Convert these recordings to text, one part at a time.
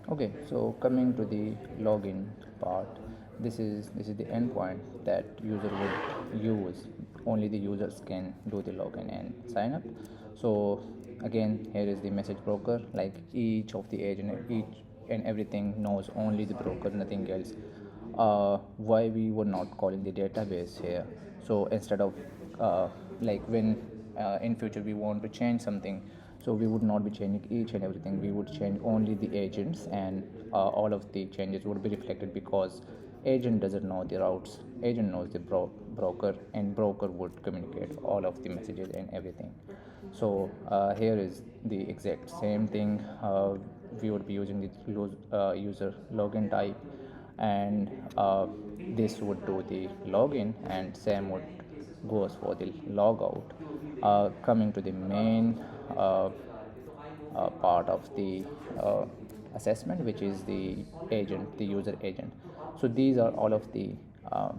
Okay, so coming to the login part, this is the endpoint that user would use. Only the users can do the login and sign up. So again, here is the message broker. Like each of the agent, each and everything knows only the broker, nothing else. Why we were not calling the database here? So instead of like when in future we want to change something, so we would not be changing each and everything, we would change only the agents, and all of the changes would be reflected because agent doesn't know the routes, agent knows the broker, and broker would communicate all of the messages and everything. So here is the exact same thing. We would be using the user login type, and this would do the login, and same would goes for the logout. Coming to the main part of the uh, assessment, which is the agent, the user agent. So these are all of the uh,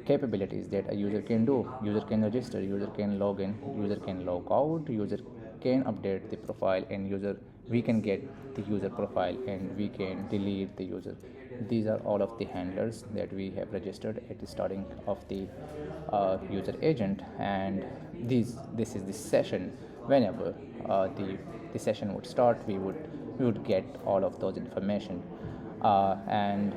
capabilities that a user can do. User can register, user can log in, user can log out, user can update the profile, and user we can get the user profile and we can delete the user. These are all of the handlers that we have registered at the starting of the user agent. And this is the session. Whenever the session would start, we would get all of those information. And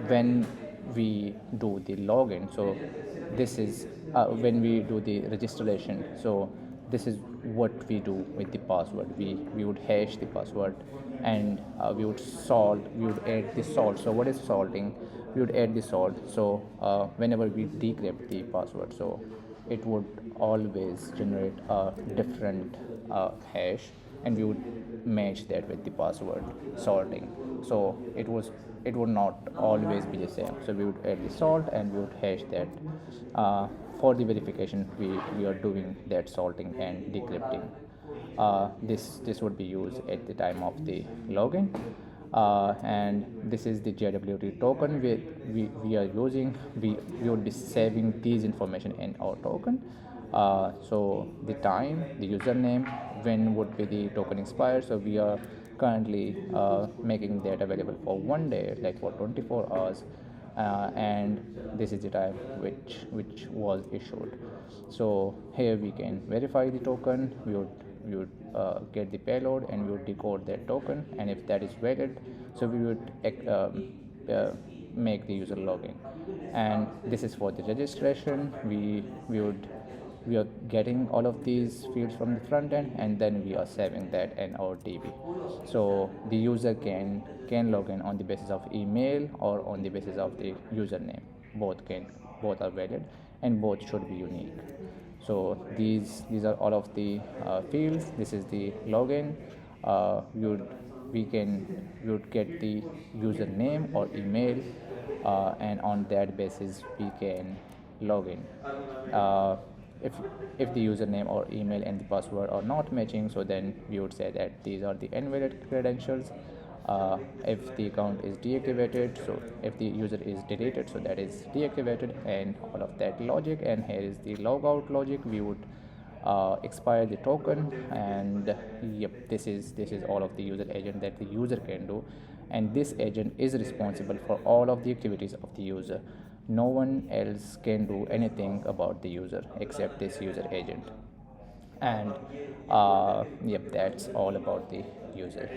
when we do the login, so this is when we do the registration, so this is what we do with the password. We would hash the password, and we would add the salt. So what is salting? We would add the salt. So whenever we decrypt the password, so it would always generate a different hash, and we would match that with the password sorting. So it would not always be the same. So we would add the salt and we would hash that. For the verification, we are doing that salting and decrypting. This would be used at the time of the login. And this is the JWT token we are using. We would be saving these information in our token. So the time, the username, when would be the token expire. So we are currently making that available for 1 day, like for 24 hours. And this is the time which was issued. So here we can verify the token. We would get the payload, and we would decode that token, and if that is valid, so we would uh, make the user login. And this is for the registration. We are getting all of these fields from the front end, and then we are saving that in our DB. So the user can log in on the basis of email or on the basis of the username. Both are valid, and both should be unique. So these are all of the fields. This is the login. You'd we can you would get the username or email, and on that basis we can log in. uh, if if the username or email and the password are not matching, so then we would say that these are the invalid credentials. If the account is deactivated, so if the user is deleted, so that is deactivated, and all of that logic. And here is the logout logic. We would expire the token, and yep, this is all of the user agent that the user can do. And this agent is responsible for all of the activities of the user. No one else can do anything about the user except this user agent. And yep, that's all about the user.